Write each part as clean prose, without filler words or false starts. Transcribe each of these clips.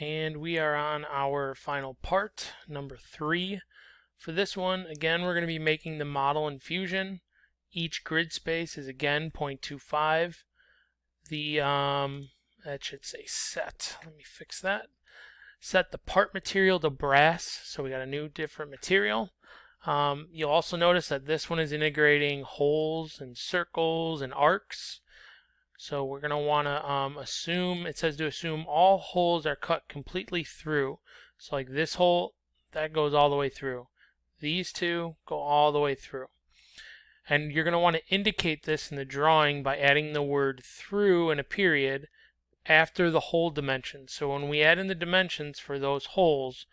And we are on our final part, number 3. For this one, again, we're going to be making the model in Fusion. Each grid space is again 0.25. That should say set. Let me fix that. Set the part material to brass, so we got a new different material. You'll also notice that this one is integrating holes and circles and arcs. So we're going to want to assume, it says to assume all holes are cut completely through. So like this hole, that goes all the way through. These two go all the way through. And you're going to want to indicate this in the drawing by adding the word through and a period after the hole dimensions. So when we add in the dimensions for those holes,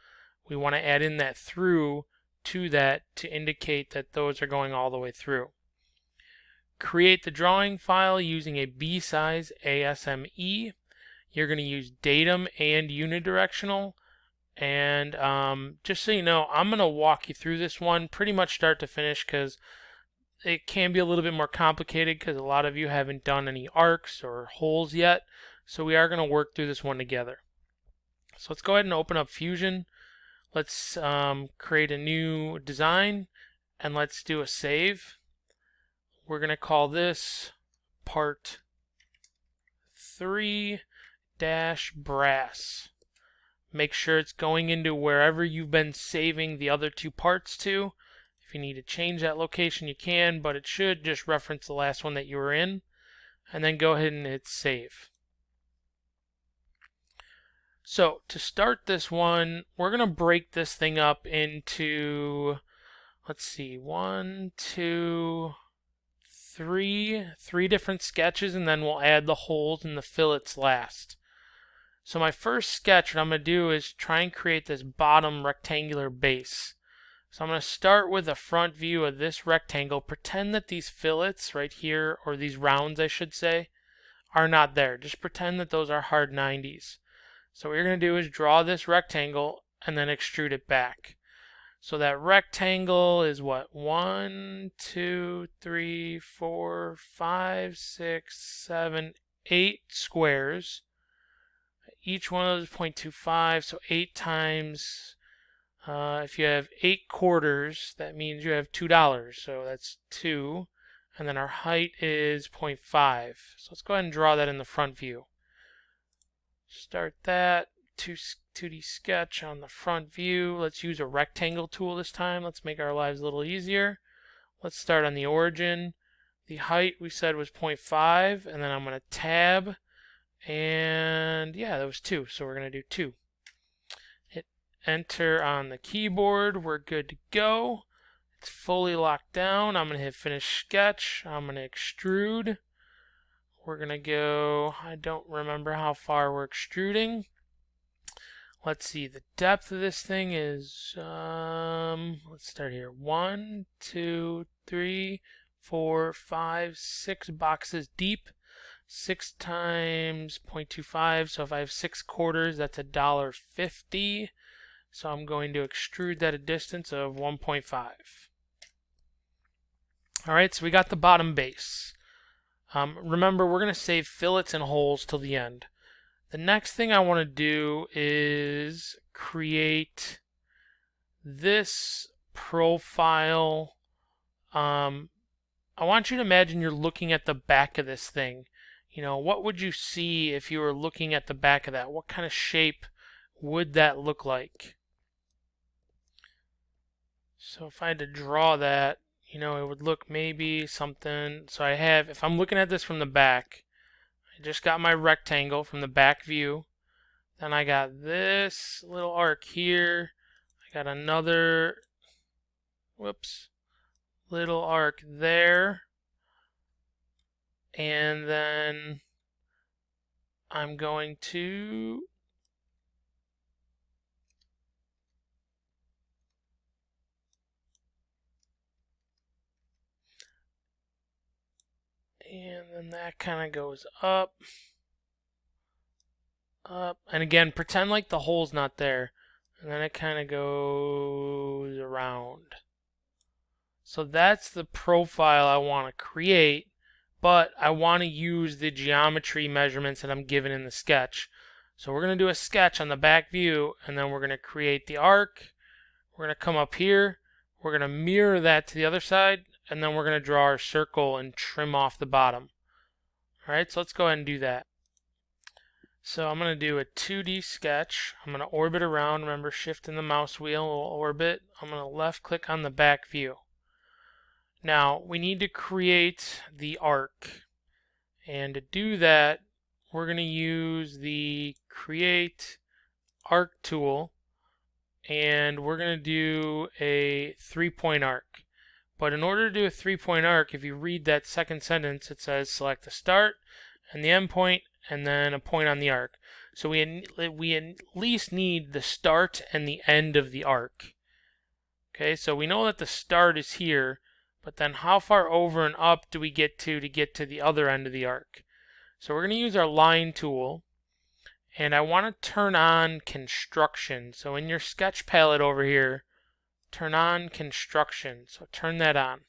we want to add in that through to that to indicate that those are going all the way through. Create the drawing file using a B-size ASME. You're going to use datum and unidirectional. And just so you know, I'm going to walk you through this one pretty much start to finish because it can be a little bit more complicated because a lot of you haven't done any arcs or holes yet. So we are going to work through this one together. So let's go ahead and open up Fusion. Let's create a new design and let's do a save. We're going to call this part 3-brass. Make sure it's going into wherever you've been saving the other two parts to. If you need to change that location, you can, but it should just reference the last one that you were in. And then go ahead and hit save. So to start this one, we're going to break this thing up into, let's see, 1, 2, 3 different sketches, and then we'll add the holes and the fillets last. So my first sketch, what I'm going to do is try and create this bottom rectangular base. So I'm going to start with a front view of this rectangle. Pretend that these fillets right here, or these rounds I should say, are not there. Just pretend that those are hard 90s. So what you're going to do is draw this rectangle and then extrude it back. So that rectangle is what? 1, 2, 3, 4, 5, 6, 7, 8 squares. Each one of those is 0.25, so 8 times, if you have 8 quarters, that means you have $2. So that's 2. And then our height is 0.5. So let's go ahead and draw that in the front view. Start that. 2D sketch on the front view. Let's use a rectangle tool this time. Let's make our lives a little easier. Let's start on the origin. The height we said was 0.5, and then I'm going to tab, and yeah, that was 2, so we're going to do 2. Hit enter on the keyboard. We're good to go. It's fully locked down. I'm going to hit finish sketch. I'm going to extrude. We're going to go, I don't remember how far we're extruding. Let's see, the depth of this thing is, let's start here. 1, 2, 3, 4, 5, 6 boxes deep. 6 times 0.25, so if I have 6 quarters, that's $1.50. So I'm going to extrude that a distance of 1.5. Alright, so we got the bottom base. Remember, we're going to save fillets and holes till the end. The next thing I want to do is create this profile. I want you to imagine you're looking at the back of this thing. You know, what would you see if you were looking at the back of that? What kind of shape would that look like? So if I had to draw that, you know, it would look maybe something. So I have, if I'm looking at this from the back, I just got my rectangle from the back view. Then I got this little arc here. I got another, little arc there. And then I'm going to and then that kind of goes up, and again, pretend like the hole's not there, and then it kind of goes around. So that's the profile I want to create, but I want to use the geometry measurements that I'm given in the sketch. So we're going to do a sketch on the back view, and then we're going to create the arc. We're going to come up here. We're going to mirror that to the other side, and then we're going to draw our circle and trim off the bottom. Alright, so let's go ahead and do that. So I'm going to do a 2D sketch. I'm going to orbit around. Remember, shifting the mouse wheel will orbit. I'm going to left click on the back view. Now we need to create the arc. And to do that, we're going to use the Create Arc tool. And we're going to do a 3-point arc. But in order to do a 3-point arc, if you read that second sentence, it says select the start and the end point and then a point on the arc. So we at least need the start and the end of the arc. Okay, so we know that the start is here, but then how far over and up do we get to get to the other end of the arc? So we're going to use our line tool, and I want to turn on construction. So in your sketch palette over here, turn on construction. So turn that on.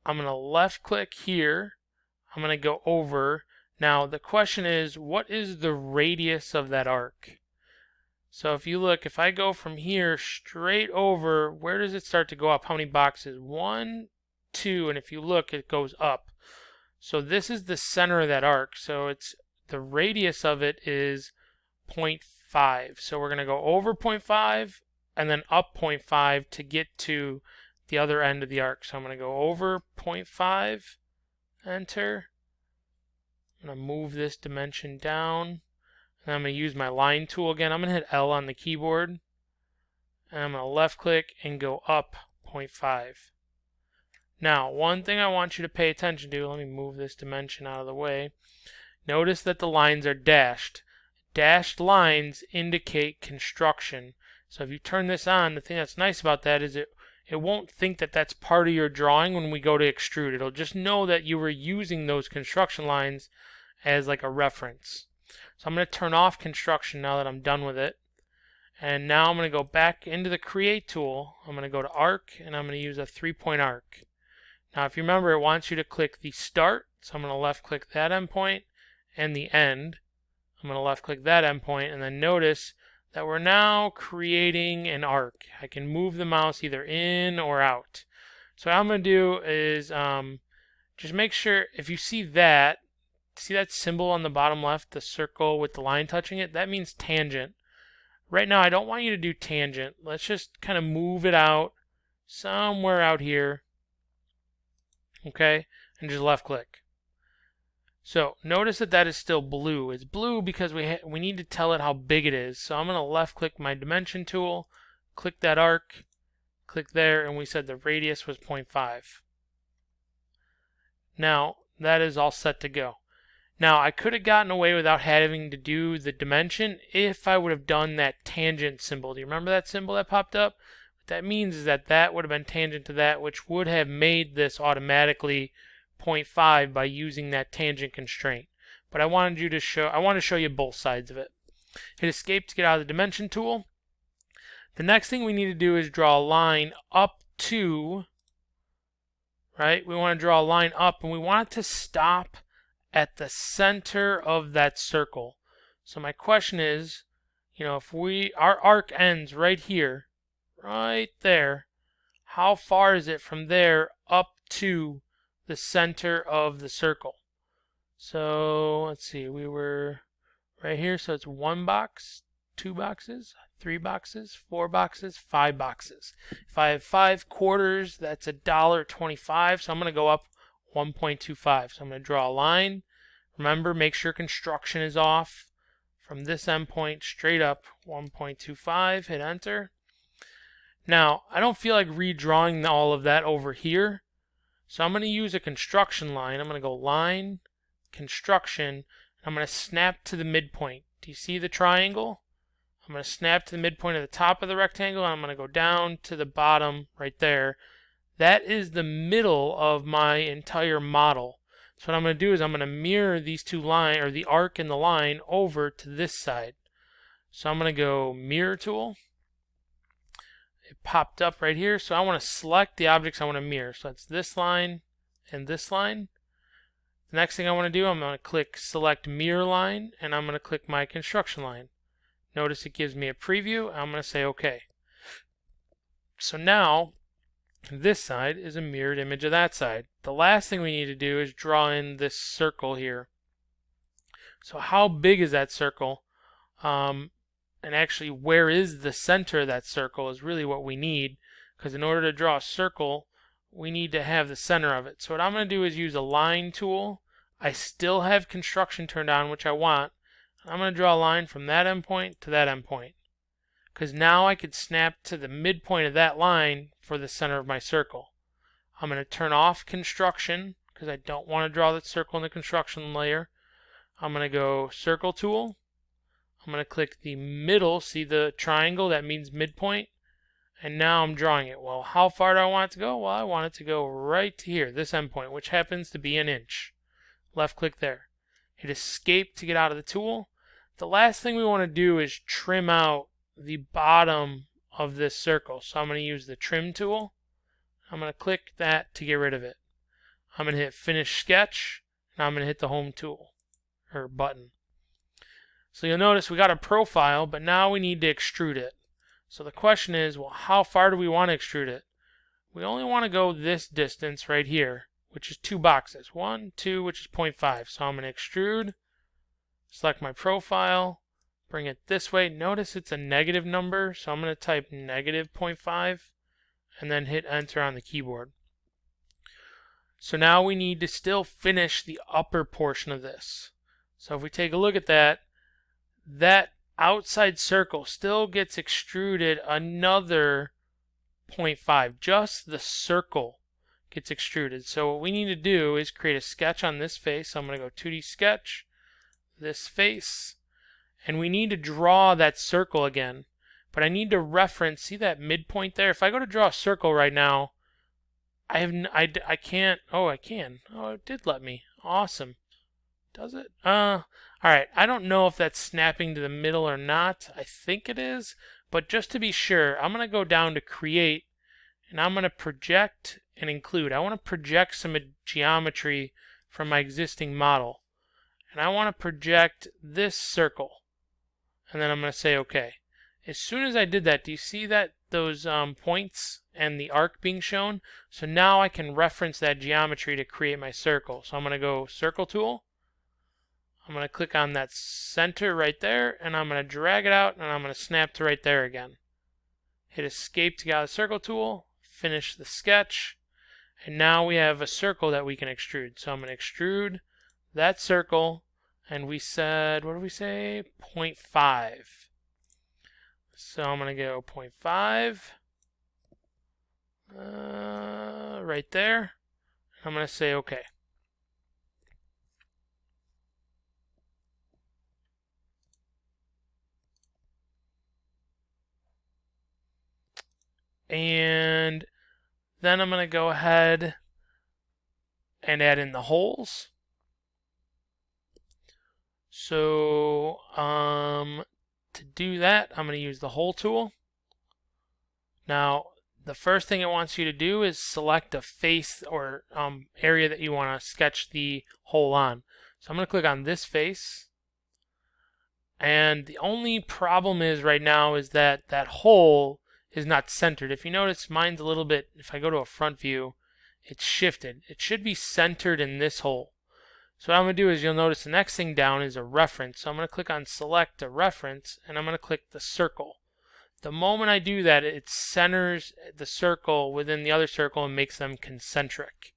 I'm going to left click here. I'm going to go over. Now the question is, what is the radius of that arc? So if you look, if I go from here straight over, where does it start to go up? How many boxes? 1, 2, and if you look, it goes up. So this is the center of that arc. So it's the radius of it is 0.5. So we're going to go over 0.5 and then up 0.5 to get to the other end of the arc. So I'm going to go over 0.5, enter. I'm going to move this dimension down. And I'm going to use my line tool again. I'm going to hit L on the keyboard. And I'm going to left click and go up 0.5. Now, one thing I want you to pay attention to, let me move this dimension out of the way. Notice that the lines are dashed. Dashed lines indicate construction. So if you turn this on, the thing that's nice about that is it won't think that that's part of your drawing when we go to extrude. It'll just know that you were using those construction lines as like a reference. So I'm going to turn off construction now that I'm done with it. And now I'm going to go back into the Create tool. I'm going to go to Arc, and I'm going to use a 3-point arc. Now if you remember, it wants you to click the Start. So I'm going to left click that endpoint and the End. I'm going to left click that endpoint, and then notice that we're now creating an arc. I can move the mouse either in or out. So what I'm going to do is just make sure, if you see that symbol on the bottom left, the circle with the line touching it, that means tangent. Right now I don't want you to do tangent. Let's just kind of move it out somewhere out here. Okay, and just left click. So notice that that is still blue. It's blue because we need to tell it how big it is. So I'm going to left click my dimension tool, click that arc, click there, and we said the radius was 0.5. Now that is all set to go. Now I could have gotten away without having to do the dimension if I would have done that tangent symbol. Do you remember that symbol that popped up? What that means is that that would have been tangent to that, which would have made this automatically 0.5 by using that tangent constraint. But I want to show you both sides of it. Hit escape to get out of the dimension tool. The next thing we need to do is draw a line up to, right? We want to draw a line up, and we want it to stop at the center of that circle. So my question is, if our arc ends right here, right there, how far is it from there up to the center of the circle? So let's see, we were right here, so it's 1 box, 2 boxes, 3 boxes, 4 boxes, 5 boxes. If I have 5 quarters, that's $1.25, so I'm going to go up 1.25. So I'm going to draw a line. Remember, make sure construction is off. From this endpoint straight up, 1.25, hit enter. Now, I don't feel like redrawing all of that over here, so I'm going to use a construction line. I'm going to go line, construction, and I'm going to snap to the midpoint. Do you see the triangle? I'm going to snap to the midpoint at the top of the rectangle, and I'm going to go down to the bottom right there. That is the middle of my entire model. So what I'm going to do is I'm going to mirror these two lines, or the arc and the line, over to this side. So I'm going to go mirror tool. It popped up right here. So I want to select the objects I want to mirror. So that's this line and this line. The next thing I want to do, I'm going to click Select Mirror Line, and I'm going to click my construction line. Notice it gives me a preview. I'm going to say OK. So now this side is a mirrored image of that side. The last thing we need to do is draw in this circle here. So how big is that circle? And actually, where is the center of that circle is really what we need, because in order to draw a circle, we need to have the center of it. So what I'm going to do is use a line tool. I still have construction turned on, which I want. I'm going to draw a line from that endpoint to that endpoint, because now I could snap to the midpoint of that line for the center of my circle. I'm going to turn off construction because I don't want to draw that circle in the construction layer. I'm going to go Circle Tool. I'm going to click the middle. See the triangle? That means midpoint. And now I'm drawing it. Well, how far do I want it to go? Well, I want it to go right to here, this endpoint, which happens to be an inch. Left click there. Hit Escape to get out of the tool. The last thing we want to do is trim out the bottom of this circle. So I'm going to use the Trim tool. I'm going to click that to get rid of it. I'm going to hit Finish Sketch, and I'm going to hit the Home tool, or button. So you'll notice we got a profile, but now we need to extrude it. So the question is, well, how far do we want to extrude it? We only want to go this distance right here, which is 2 boxes. 1, 2, which is 0.5. So I'm going to extrude, select my profile, bring it this way. Notice it's a negative number, so I'm going to type negative 0.5 and then hit enter on the keyboard. So now we need to still finish the upper portion of this. So if we take a look at that, that outside circle still gets extruded another 0.5. Just the circle gets extruded. So what we need to do is create a sketch on this face. So I'm going to go 2D sketch, this face, and we need to draw that circle again. But I need to reference, see that midpoint there? If I go to draw a circle right now, I can't. Oh, I can. Oh, it did let me. Awesome. Does it? Alright, I don't know if that's snapping to the middle or not. I think it is, but just to be sure, I'm going to go down to Create, and I'm going to project and include. I want to project some geometry from my existing model, and I want to project this circle, and then I'm going to say OK. As soon as I did that, do you see that those points and the arc being shown? So now I can reference that geometry to create my circle. So I'm going to go Circle Tool. I'm going to click on that center right there, and I'm going to drag it out, and I'm going to snap to right there again. Hit Escape to get out of the Circle Tool, finish the sketch, and now we have a circle that we can extrude. So I'm going to extrude that circle, and we said, what did we say? 0.5. So I'm going to go 0.5 right there. I'm going to say OK. And then I'm going to go ahead and add in the holes. So to do that, I'm going to use the hole tool. Now, the first thing it wants you to do is select a face or area that you want to sketch the hole on. So I'm going to click on this face. And the only problem is right now is that that hole is not centered. If you notice, mine's a little bit, if I go to a front view, it's shifted. It should be centered in this hole. So what I'm going to do is you'll notice the next thing down is a reference. So I'm going to click on Select a Reference, and I'm going to click the circle. The moment I do that, it centers the circle within the other circle and makes them concentric.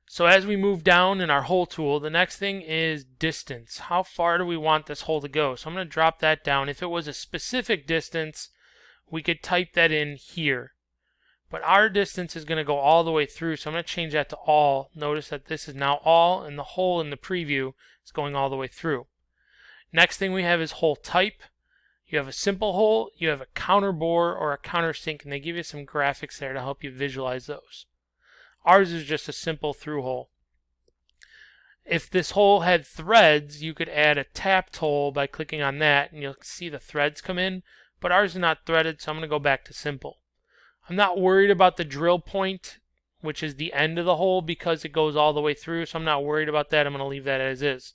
So as we move down in our hole tool, the next thing is distance. How far do we want this hole to go? So I'm going to drop that down. If it was a specific distance, we could type that in here. But our distance is going to go all the way through, so I'm going to change that to all. Notice that this is now all, and the hole in the preview is going all the way through. Next thing we have is hole type. You have a simple hole, you have a counter bore or a countersink, and they give you some graphics there to help you visualize those. Ours is just a simple through hole. If this hole had threads, you could add a tapped hole by clicking on that, and you'll see the threads come in. But ours is not threaded, so I'm going to go back to simple. I'm not worried about the drill point which is the end of the hole, because it goes all the way through, so I'm not worried about that. I'm going to leave that as is.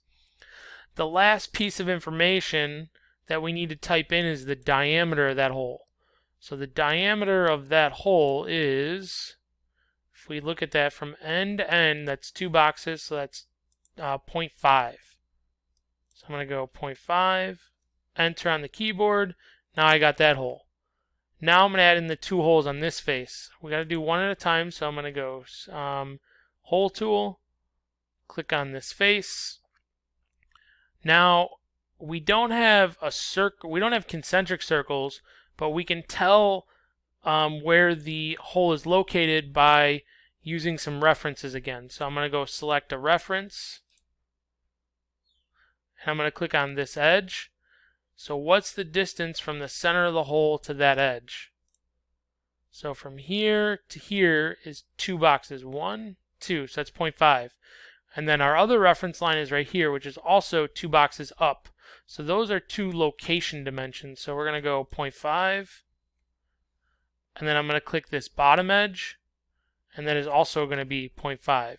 The last piece of information that we need to type in is the diameter of that hole. So the diameter of that hole is, if we look at that from end to end, that's 2 boxes, so that's 0.5. So I'm going to go 0.5, enter on the keyboard. Now I got that hole. Now I'm going to add in the 2 holes on this face. We got to do one at a time, so I'm going to go hole tool, click on this face. Now we don't have a circle, we don't have concentric circles, but we can tell where the hole is located by using some references again. So I'm going to go select a reference, and I'm going to click on this edge. So what's the distance from the center of the hole to that edge? So from here to here is 2 boxes. 1, 2, so that's 0.5. And then our other reference line is right here, which is also 2 boxes up. So those are 2 location dimensions. So we're going to go 0.5. And then I'm going to click this bottom edge. And that is also going to be 0.5.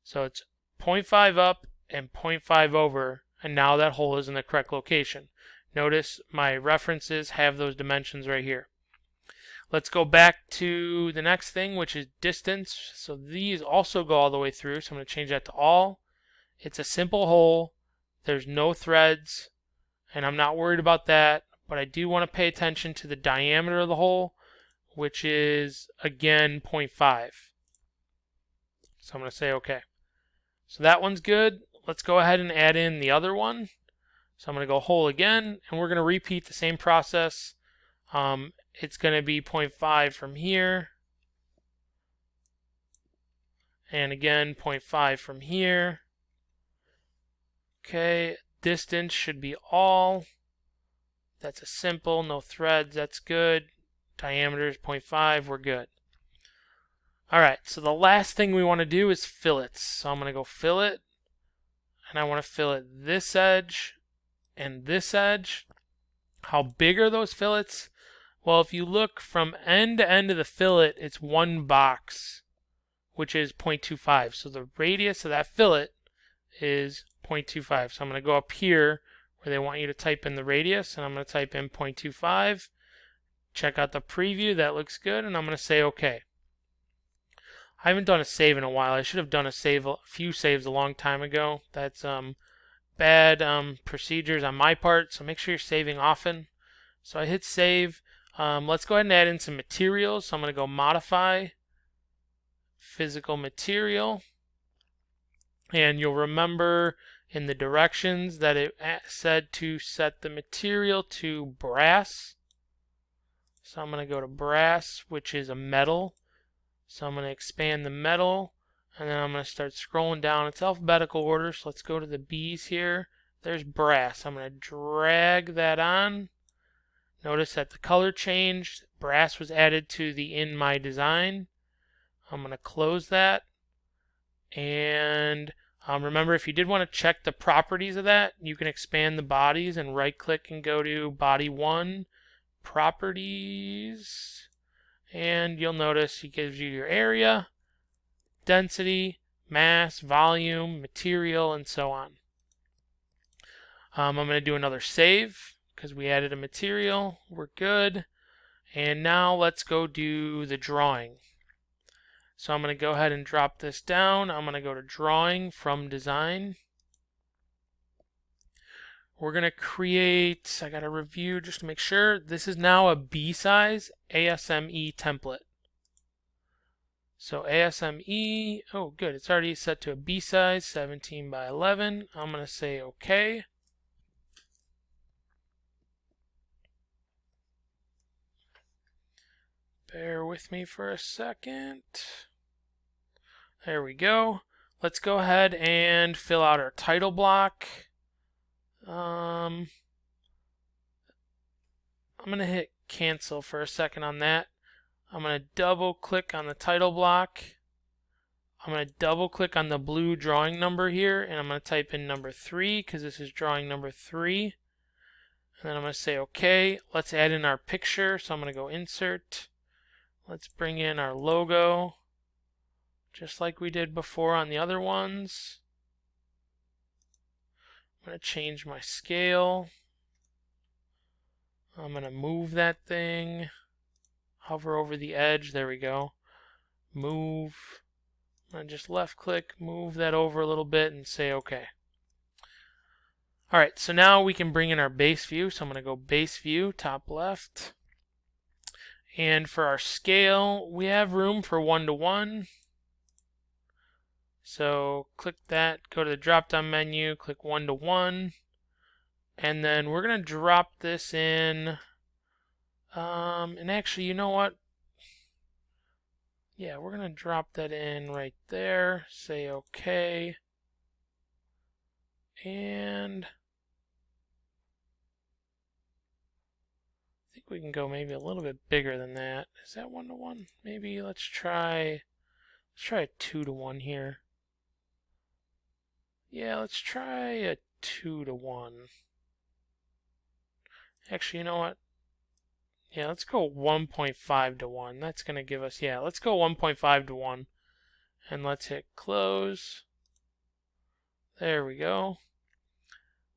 So it's 0.5 up and 0.5 over. And now that hole is in the correct location. Notice my references have those dimensions right here. Let's go back to the next thing, which is distance. So these also go all the way through. So I'm going to change that to all. It's a simple hole. There's no threads, and I'm not worried about that. But I do want to pay attention to the diameter of the hole, which is, again, 0.5. So I'm going to say OK. So that one's good. Let's go ahead and add in the other one. So I'm going to go hole again, and we're going to repeat the same process. It's going to be 0.5 from here. And again, 0.5 from here. Okay, distance should be all. That's a simple, no threads, that's good. Diameter is 0.5, we're good. Alright, so the last thing we want to do is fillets. So I'm going to go fillet, and I want to fillet this edge and this edge. How big are those fillets? Well, if you look from end to end of the fillet, it's 1 box, which is 0.25. So the radius of that fillet is 0.25. So I'm going to go up here where they want you to type in the radius, and I'm going to type in 0.25. Check out the preview, that looks good, and I'm going to say OK. I haven't done a save in a while. I should have done a few saves a long time ago. That's bad procedures on my part, so make sure you're saving often. So I hit save. Let's go ahead and add in some materials. So I'm going to go modify, physical material, and you'll remember in the directions that it said to set the material to brass. So I'm going to go to brass, which is a metal. So I'm going to expand the metal, and then I'm going to start scrolling down. It's alphabetical order, so let's go to the B's here. There's brass. I'm going to drag that on. Notice that the color changed. Brass was added to the in my design. I'm going to close that. And remember, if you did want to check the properties of that, you can expand the bodies and right click and go to body 1, properties. And you'll notice it gives you your area, density, mass, volume, material, and so on. I'm going to do another save because we added a material. We're good. And now let's go do the drawing. So I'm going to go ahead and drop this down. I'm going to go to drawing from design. We're going to create, I got to review just to make sure, this is now a B size ASME template. So ASME, oh good, it's already set to a B size, 17 by 11. I'm going to say OK. Bear with me for a second. There we go. Let's go ahead and fill out our title block. I'm going to hit cancel for a second on that. I'm going to double click on the title block. I'm going to double click on the blue drawing number here, and I'm going to type in number 3 because this is drawing number 3. And then I'm going to say OK. Let's add in our picture. So I'm going to go insert. Let's bring in our logo. just like we did before on the other ones. I'm going to change my scale. I'm going to move that thing. Hover over the edge. There we go. Move. I'm going to just left click, move that over a little bit, and say OK. Alright, so now we can bring in our base view. So I'm going to go base view, top left. And for our scale, we have room for 1:1. So click that, go to the drop down menu, click 1:1. And then we're going to drop this in. And actually, you know what? Yeah, we're going to drop that in right there. Say OK. And I think we can go maybe a little bit bigger than that. Is that 1:1? Maybe let's try a 2:1 here. Yeah, let's try a 2:1. Actually, you know what? Yeah, let's go 1.5:1. That's going to give us, yeah, let's go 1.5:1. And let's hit close. There we go.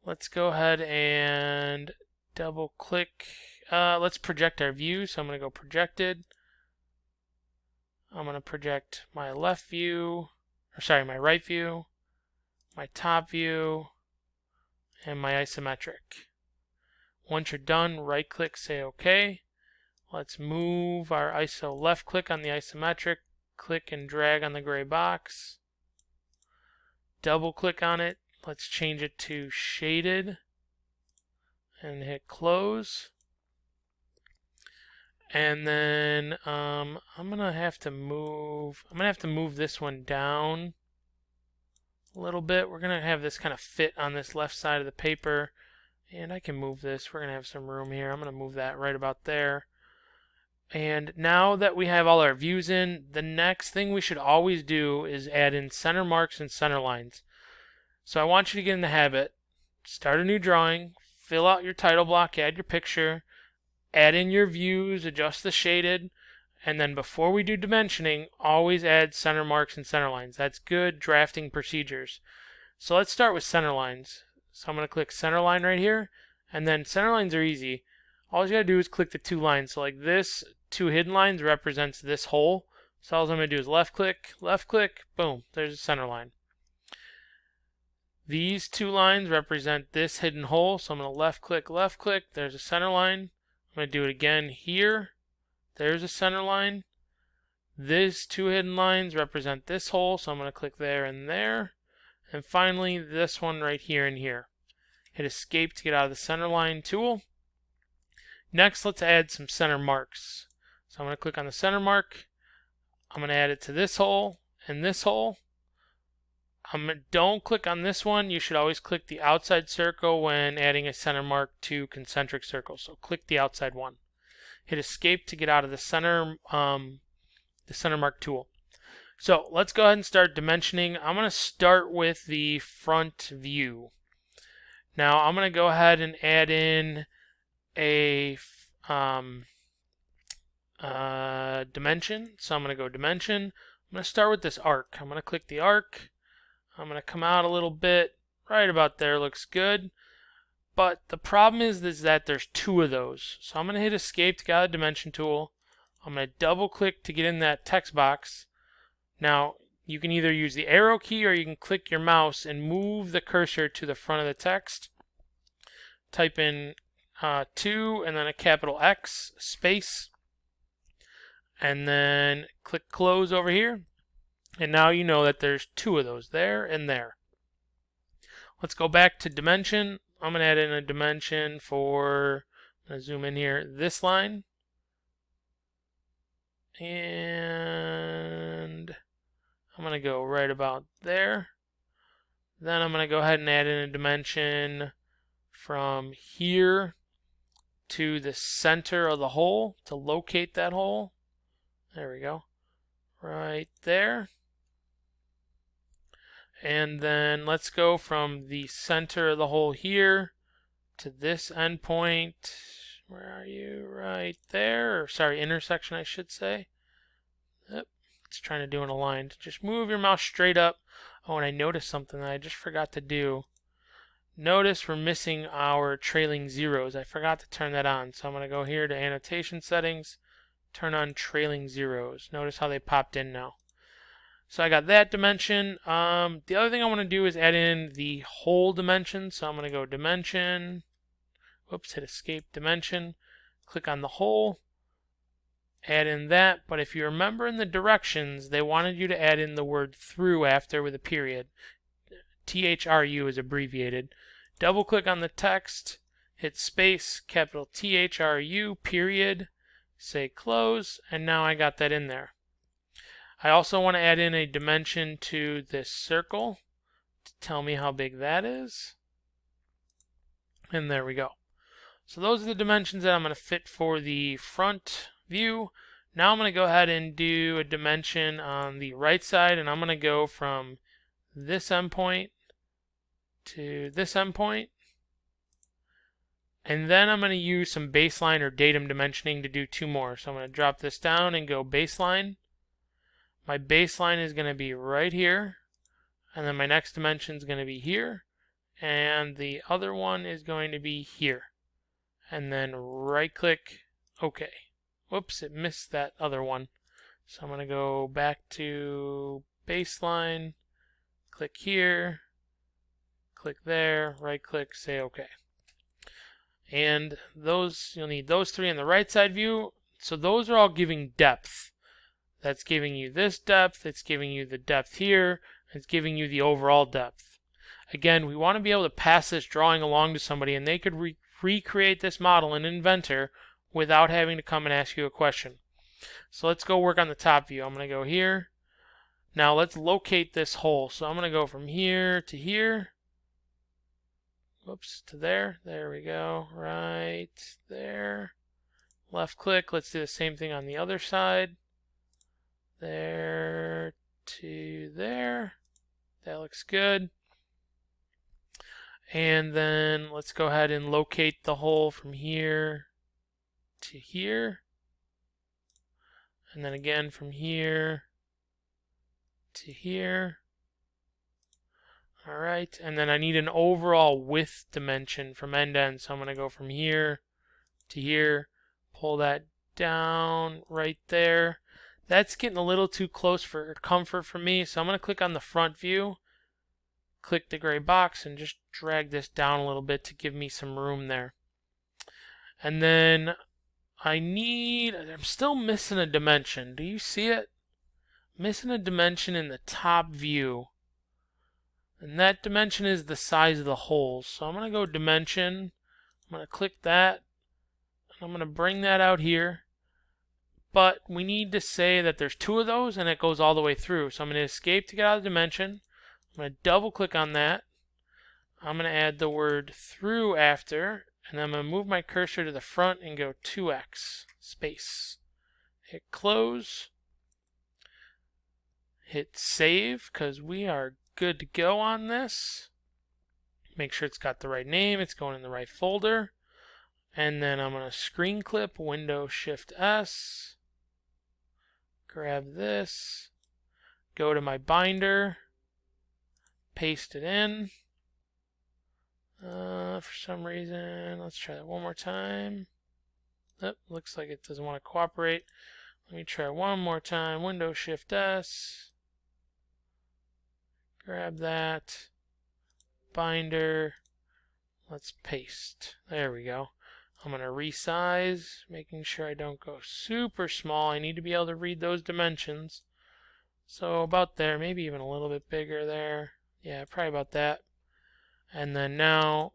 Let's go ahead and double click. Let's project our view. So I'm going to go projected. I'm going to project my left view, or sorry, my right view, my top view, and my isometric. Once you're done, right click, say OK. Let's move our ISO, left click on the isometric, click and drag on the gray box. Double click on it. Let's change it to shaded and hit close. And then I'm gonna have to move this one down a little bit. We're gonna have this kind of fit on this left side of the paper, and I can move this. We're gonna have some room here. I'm gonna move that right about there. And now that we have all our views in, the next thing we should always do is add in center marks and center lines. So I want you to get in the habit, start a new drawing, fill out your title block, add your picture, add in your views, adjust the shaded, and then before we do dimensioning, always add center marks and center lines. That's good drafting procedures. So let's start with center lines. So I'm going to click center line right here, and then center lines are easy. All you got to do is click the two lines. So like this, two hidden lines represents this hole. So all I'm going to do is left click, boom, there's a center line. These two lines represent this hidden hole, so I'm going to left click, there's a center line. I'm going to do it again here. There's a center line. These two hidden lines represent this hole, so I'm going to click there and there. And finally, this one right here and here. Hit escape to get out of the center line tool. Next, let's add some center marks. So I'm going to click on the center mark. I'm going to add it to this hole and this hole. Don't click on this one. You should always click the outside circle when adding a center mark to concentric circles. So click the outside one. Hit escape to get out of the center mark tool. So let's go ahead and start dimensioning. I'm going to start with the front view. Now I'm going to go ahead and add in a dimension. So I'm going to go dimension. I'm going to start with this arc. I'm going to click the arc. I'm going to come out a little bit. Right about there looks good. But the problem is that there's two of those. So I'm going to hit escape to get out of the dimension tool. I'm going to double click to get in that text box. Now you can either use the arrow key or you can click your mouse and move the cursor to the front of the text. Type in 2 and then a capital X space. And then click close over here. And now you know that there's two of those, there and there. Let's go back to dimension. I'm going to add in a dimension for, I'm going to zoom in here, this line. And I'm going to go right about there. Then I'm going to go ahead and add in a dimension from here to the center of the hole to locate that hole. There we go. Right there. And then let's go from the center of the hole here to this endpoint. Where are you? Right there. Or sorry, intersection I should say. Yep. it's trying to do an aligned. Just move your mouse straight up. Oh, and I noticed something that I just forgot to do. Notice we're missing our trailing zeros. I forgot to turn that on. So I'm going to go here to Annotation Settings, turn on trailing zeros. Notice how they popped in now. So I got that dimension. The other thing I want to do is add in the whole dimension. So I'm going to go Dimension. Whoops, hit Escape, Dimension. Click on the whole. Add in that. But if you remember in the directions, they wanted you to add in the word through after with a period. THRU is abbreviated. Double click on the text, hit space, capital THRU, period, say close, and now I got that in there. I also want to add in a dimension to this circle to tell me how big that is. And there we go. So those are the dimensions that I'm going to fit for the front view. Now I'm going to go ahead and do a dimension on the right side, and I'm going to go from this endpoint to this endpoint, and then I'm going to use some baseline or datum dimensioning to do two more. So I'm going to drop this down and go baseline. My baseline is going to be right here, and then my next dimension is going to be here, and the other one is going to be here, and then right click OK. Whoops, it missed that other one. So I'm going to go back to baseline, click here, click there, right click, say OK. And those, you'll need those three in the right side view. So those are all giving depth. That's giving you this depth, it's giving you the depth here, it's giving you the overall depth. Again, we want to be able to pass this drawing along to somebody and they could recreate this model in Inventor without having to come and ask you a question. So let's go work on the top view. I'm going to go here. Now let's locate this hole. So I'm going to go from here to here. Whoops, to there. There we go. Right there. Left click. Let's do the same thing on the other side. There to there. That looks good. And then let's go ahead and locate the hole from here to here. And then again from here to here. Alright, and then I need an overall width dimension from end to end. So I'm going to go from here to here, pull that down right there. That's getting a little too close for comfort for me, so I'm going to click on the front view, click the gray box, and just drag this down a little bit to give me some room there. And then I'm still missing a dimension. Do you see it? Missing a dimension in the top view. And that dimension is the size of the holes. So I'm going to go dimension. I'm going to click that. And I'm going to bring that out here. But we need to say that there's two of those and it goes all the way through. So I'm going to escape to get out of the dimension. I'm going to double click on that. I'm going to add the word through after. And then I'm going to move my cursor to the front and go 2x space. Hit close. Hit save because we are good to go on this. Make sure it's got the right name, it's going in the right folder. And then I'm going to screen clip, Window Shift S. Grab this. Go to my binder. Paste it in. For some reason, let's try that one more time. Oh, looks like it doesn't want to cooperate. Let me try one more time. Window Shift S. Grab that. Binder. Let's paste. There we go. I'm going to resize, making sure I don't go super small. I need to be able to read those dimensions. So about there, maybe even a little bit bigger there. Yeah, probably about that. And then now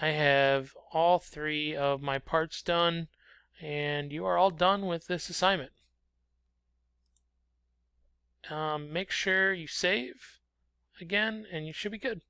I have all three of my parts done, and you are all done with this assignment. Make sure you save again, and you should be good.